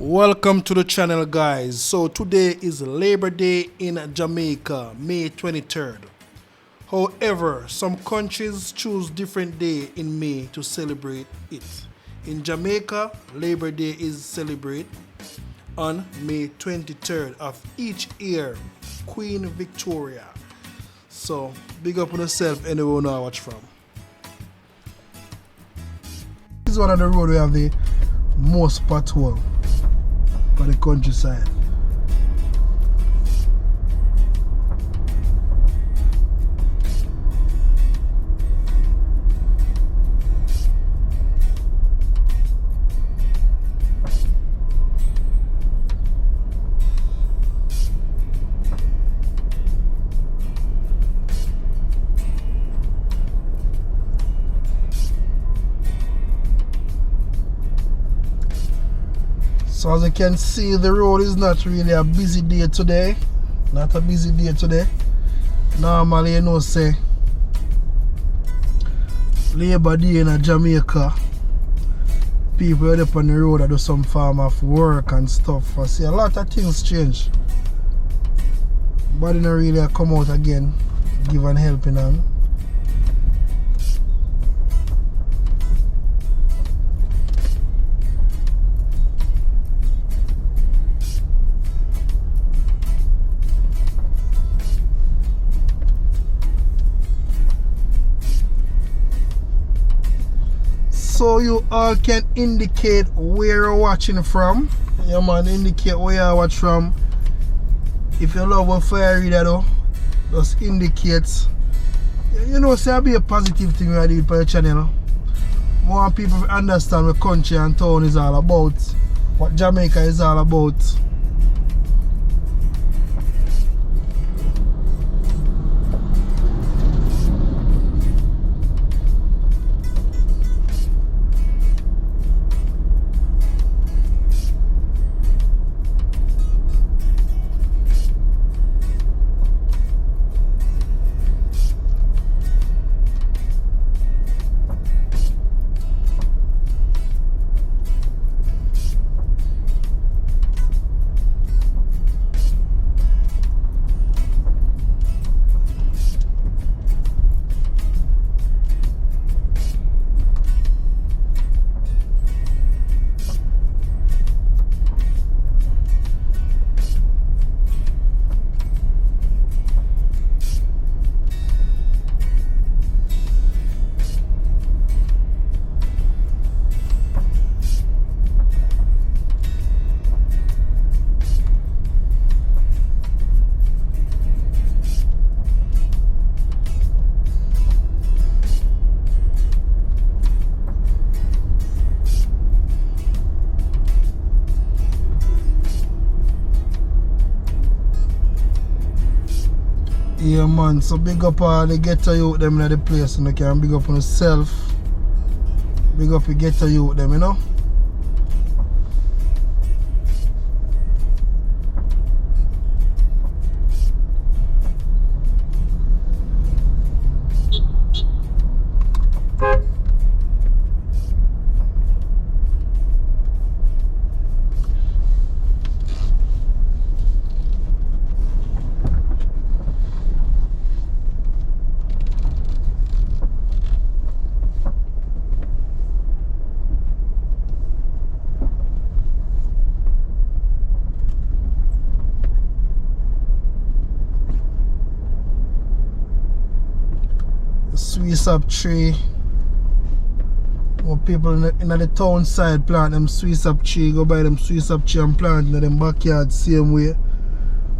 Welcome to the channel, guys. So today is Labor Day in Jamaica, May 23rd. However, some countries choose different day in May to celebrate it. In Jamaica, Labor Day is celebrated on May 23rd of each year, Queen Victoria. So big up on yourself, anyone I watch from. This is one of the road we have the most pothole for the countryside. So as you can see, the road is not really a busy day today. Not a busy day today. Normally, you know, say Labor Day in Jamaica, people are up on the road that do some form of work and stuff. I see a lot of things change. But they don't really come out again, give an helping hand. So you all can indicate where you're watching from. Yeah, man, indicate where you watch from. If you love what fire reader though, just indicates. You know, say it'll be a positive thing when I do it for your channel. More people understand what country and town is all about. What Jamaica is all about. Yeah, man, so big up all the ghetto youth them in the place, and you can big up on yourself. Big up the ghetto youth them, you know. Swiss up tree. More people in the town side plant them Swiss up tree, go buy them Swiss up tree and plant in them backyard same way.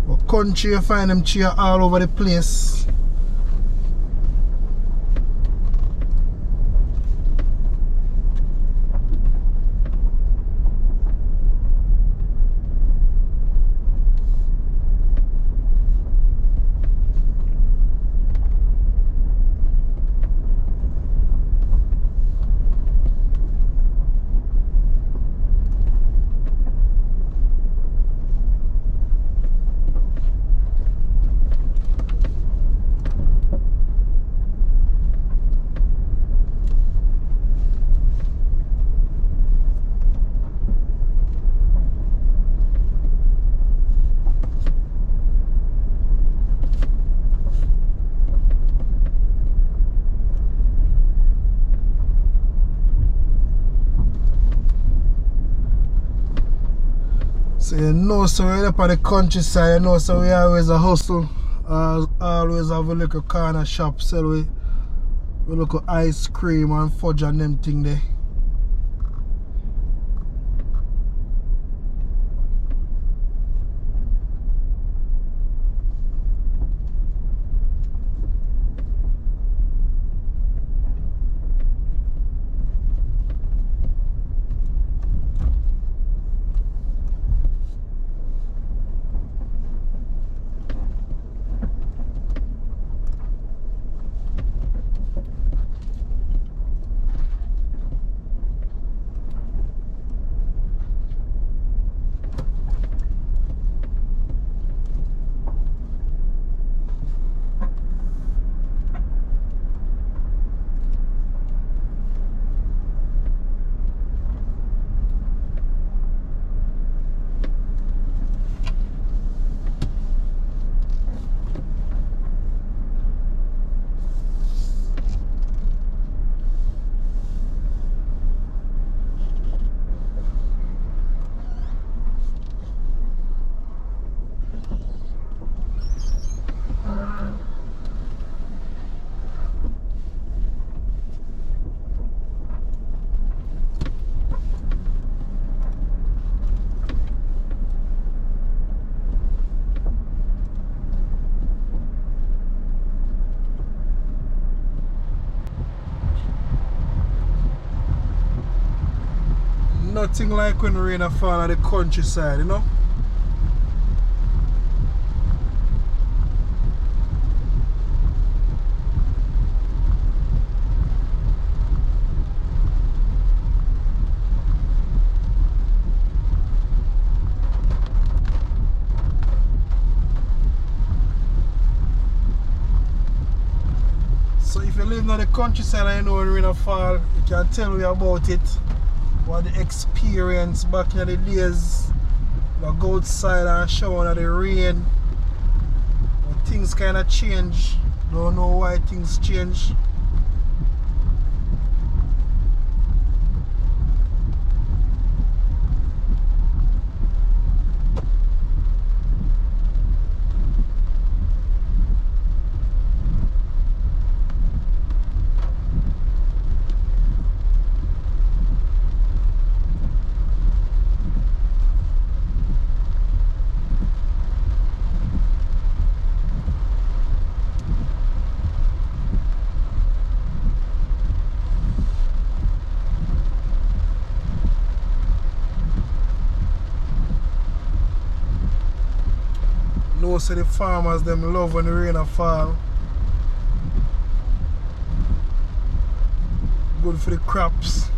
But country you find them tree all over the place. So you know, so we're up on the countryside, you know, so we always a hustle. Always have a little corner shop, sell we look ice cream and fudge and them thing there. Nothing like when rain a fall on the countryside, you know. So if you live in the countryside and you know when rain a fall, you can tell me about it. What the experience back in the days. You go outside and shower in the rain. But things kinda change. Don't know why things change. Know so the farmers them love when the rain a fall. Good for the crops.